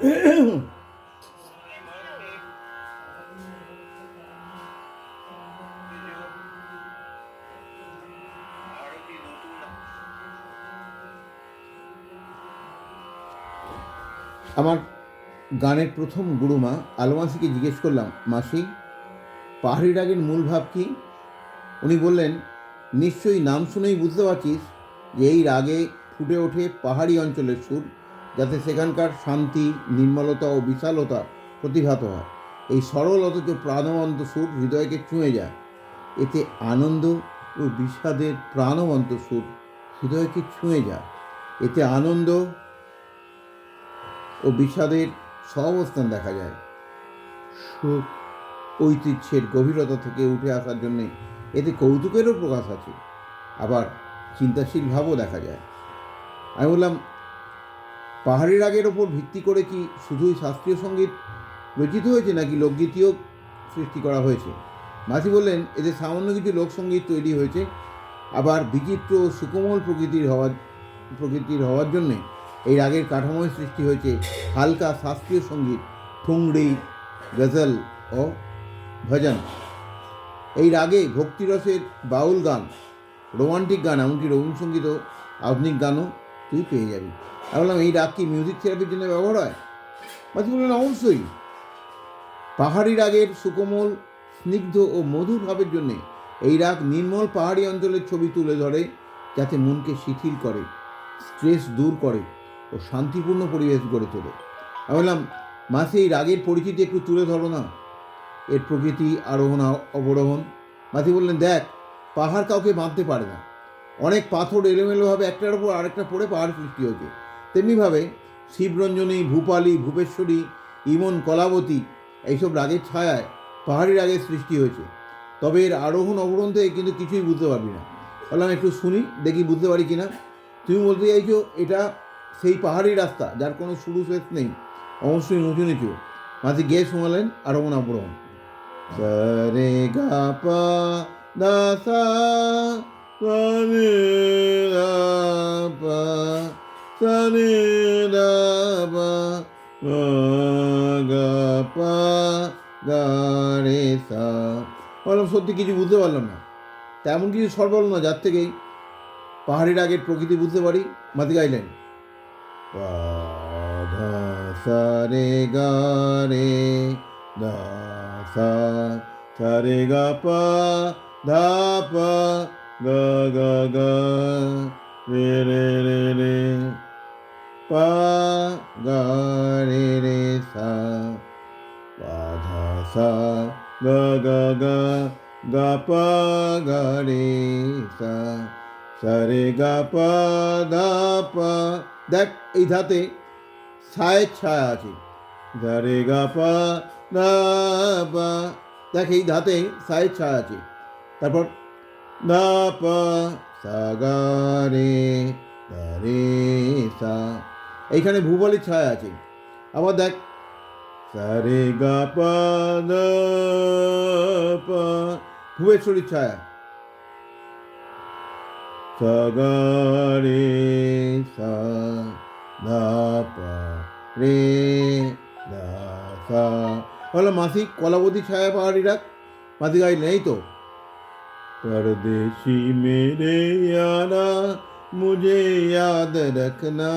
আমার গানের প্রথম গুরুমা আলোমাসিকে জিজ্ঞেস করলাম, মাসি, পাহাড়ি রাগের মূল ভাব কী? উনি বললেন, নিশ্চয়ই নাম শুনেই বুঝতে পারছিস যে এই রাগে ফুটে ওঠে পাহাড়ি অঞ্চলের সুর, যাতে সেখানকার শান্তি, নির্মলতা ও বিশালতা প্রতিভাত হয়। এই সরল অথচ প্রাণবন্ত সুর হৃদয়কে ছুঁয়ে যায়। এতে আনন্দ ও বিষাদের প্রাণবন্ত সুর হৃদয়কে ছুঁয়ে যায়। এতে আনন্দ ও বিষাদের সহাবস্থান দেখা যায়। সুখ ঐতিহ্যের গভীরতা থেকে উঠে আসার জন্যে এতে কৌতুকেরও প্রকাশ আছে, আবার চিন্তাশীল ভাবও দেখা যায়। আমি বললাম, পাহাড়ি রাগের ওপর ভিত্তি করে কি শুধুই শাস্ত্রীয় সঙ্গীত রচিত হয়েছে নাকি লোকগীতিও সৃষ্টি করা হয়েছে? মাসি বললেন, এতে সামান্য কিছু লোকসঙ্গীত তৈরি হয়েছে, আবার বিচিত্র ও সুকোমল প্রকৃতির হওয়ার জন্যে এই রাগের কাঠামোয় সৃষ্টি হয়েছে হালকা শাস্ত্রীয় সঙ্গীত, ঠুংরি, গজল ও ভজন। এই রাগে ভক্তিরসের বাউল গান, রোমান্টিক গান, এমনকি রবীন্দ্রসঙ্গীত ও আধুনিক গানও তুই পেয়ে যাবি। আমি বললাম, এই রাগ কি মিউজিক থেরাপির জন্য ব্যবহার হয়? মাসি বললেন, অবশ্যই। পাহাড়ি রাগের সুকোমল, স্নিগ্ধ ও মধুর ভাবের জন্যে এই রাগ নির্মল পাহাড়ি অঞ্চলের ছবি তুলে ধরে, যাতে মনকে শিথিল করে, স্ট্রেস দূর করে ও শান্তিপূর্ণ পরিবেশ গড়ে তোলে। আমি বললাম, মাসি, এই রাগের পরিচিতি একটু তুলে ধরো না, এর প্রকৃতি, আরোহণ অবরোহণ। মাসি বললেন, দেখ, পাহাড় কাউকে বাঁধতে পারে না। অনেক পাথর এলোমেলোভাবে একটার উপর আরেকটা পড়ে পাহাড় সৃষ্টি হয়েছে। তেমনিভাবে শিবরঞ্জনী, ভূপালী, ভূপেশ্বরী, ইমন, কলাবতী এইসব রাগের ছায়ায় পাহাড়ি রাগের সৃষ্টি হয়েছে। তবে এর আরোহণ অবরোহণ থেকে কিন্তু কিছুই বুঝতে পারবি না। বললাম, একটু শুনি, দেখি বুঝতে পারি কিনা। তুমি বলতে চাইছো এটা সেই পাহাড়ি রাস্তা যার কোনো শুরু শেষ নেই, অবশ্যই উঁচু নিচু। মাঝে গিয়ে শোনালেন আরোহণ অবরোহণ। সরে গা পা দা সা, সরে গা পা, সরে গা পা, গা পা, গা রে সা। বললাম, সত্যি কিছু বুঝতে পারলাম না। তেমন কিছু স্বর বলো না যার থেকেই পাহাড়ি রাগের প্রকৃতি বুঝতে পারি। মাতি গাইলেন, পা ধা সা রে গা রে, ধা সা, সা রে গা পা, ধা পা, গা গা গা, রে রে রে রে, পা, গা রে রে সা, পা ধা সা, গা গা গা, গা পা, গা রে সা, সা রে গা পা, ধা পা। দেখ, এই ধাতে ছায়ের ছায়া আছে। গা রে গা পা, ধা পা। দেখ, এই ধাতে ছায়ের ছায়া আছে। তারপর ধা পা, সা গা রে, গা রে সা। এইখানে ভূগোলের ছায়া আছে। আবার দেখ, সা রে গা পা, ধা পা, ভুবেশ্বরীর ছায়া। সা গা রে সা, ধা পা, রে ধা সা। বললাম, মাসি, কলাবতী ছায়া পাহাড়ি রাগ। মাসি গাইলেন, এই তো, परदेसी मेरे यारा मुझे याद रखना,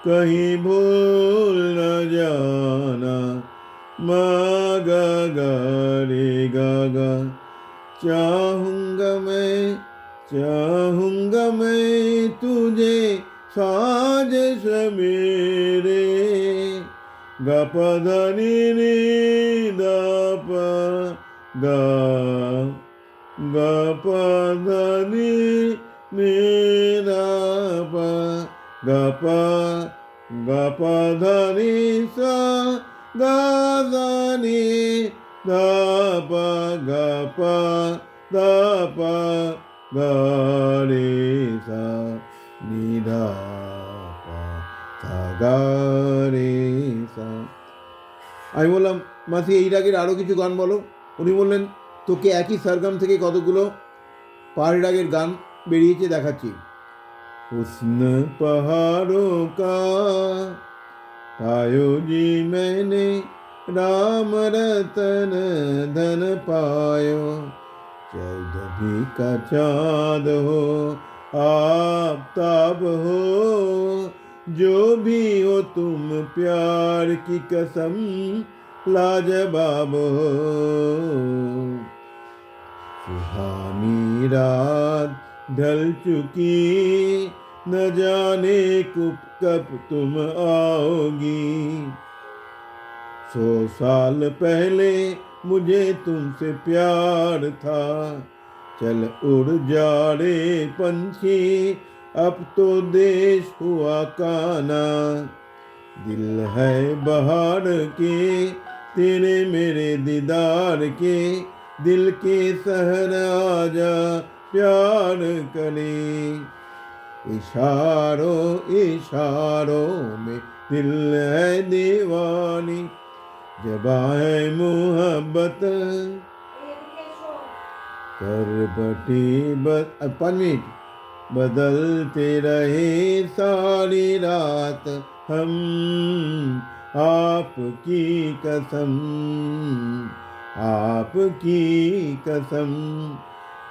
कहीं भूल न जाना, मा गा गा रे गा गा, चाहूँगा मैं तुझे साज सवेरे, गा पा धा नी नी दा पा, गा गा पा धा नी नी दा पा, गा पा धा नी सा, गा धा नी दा पा, गा पा दा पा, गा রে সা, নি ধা পা, সা গা রে সা। আমি বললাম, মাসি, এই রাগের আরও কিছু গান বলো। উনি বললেন, তোকে একই সরগম থেকে কতগুলো পাহাড়ি রাগের গান বেরিয়েছে দেখাচ্ছি। হুস্ন পাহাড়োं का पायो जी मैंने राम रतन धन पायो। चौदवी का चाँद हो आफताब हो, जो भी हो तुम प्यार की कसम लाजवाब हो। सुहानी रात ढल चुकी, न जाने कब तुम आओगी। 100 साल पहले मुझे तुमसे प्यार था, चल उड़ जा रे पंछी, अब तो देश हुआ काना। दिल है बहार के तेरे मेरे दीदार के, दिल के सहर आजा प्यार करे। इशारों इशारों में दिल है दीवानी, जब आए मोहब्बत कर बटी 5 मिनट बदलते रहे सारी रात हम, आपकी कसम आपकी कसम।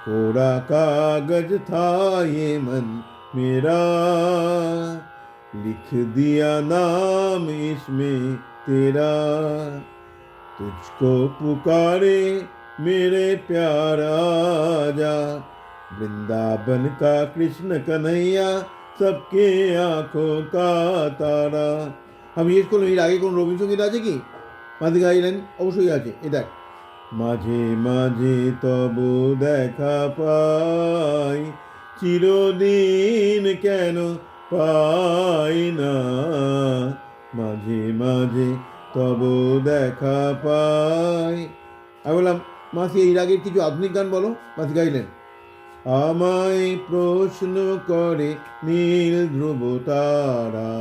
कोरा कागज था ये मन मेरा, लिख दिया नाम इसमें तेरा। तुझको पुकारे मेरे प्यार आजा, वृंदावन का कृष्ण कन्हैया, सबके आंखों का तारा। আমি জিজ্ঞেস করলাম এর আগে কোন রবীন্দ্রসঙ্গীত আছে কি? মাঝে গাইলেন অবশ্যই আছে। এ দেখ, মাঝে মাঝে তবু দেখা পাই, চিরদিন কেন পাই না। মাঝে মাঝে তবু দেখা পাই। আমি বললাম মাসি এর আগের কিছু আধুনিক গান বলো। মাসি গাইলেন, আমায় প্রশ্ন করে নীল ধ্রুব তারা,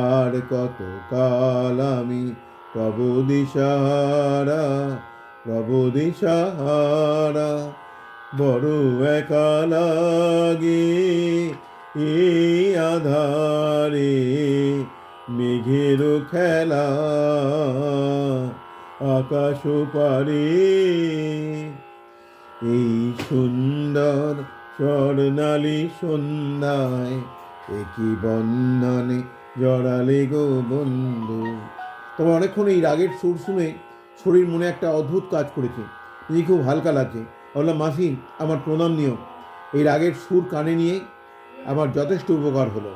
আর কত কাল আমি প্রভু দিশাহারা, প্রভু দিশাহারা। বড় একা লাগে এই আধারে, মেঘের খেলা আকাশ পারে। এই সুন্দর স্বর্ণালী সন্ধ্যায় একই বন্ধনে জড়ালে গো বন্ধু। তবে অনেকক্ষণ এই রাগের সুর শুনে শরীর মনে একটা অদ্ভুত কাজ করেছে, নিজে খুব হালকা লাগছে। বললাম মাসি আমার প্রণাম নিও, এই রাগের সুর কানে নিয়ে আমার যথেষ্ট উপকার হলো।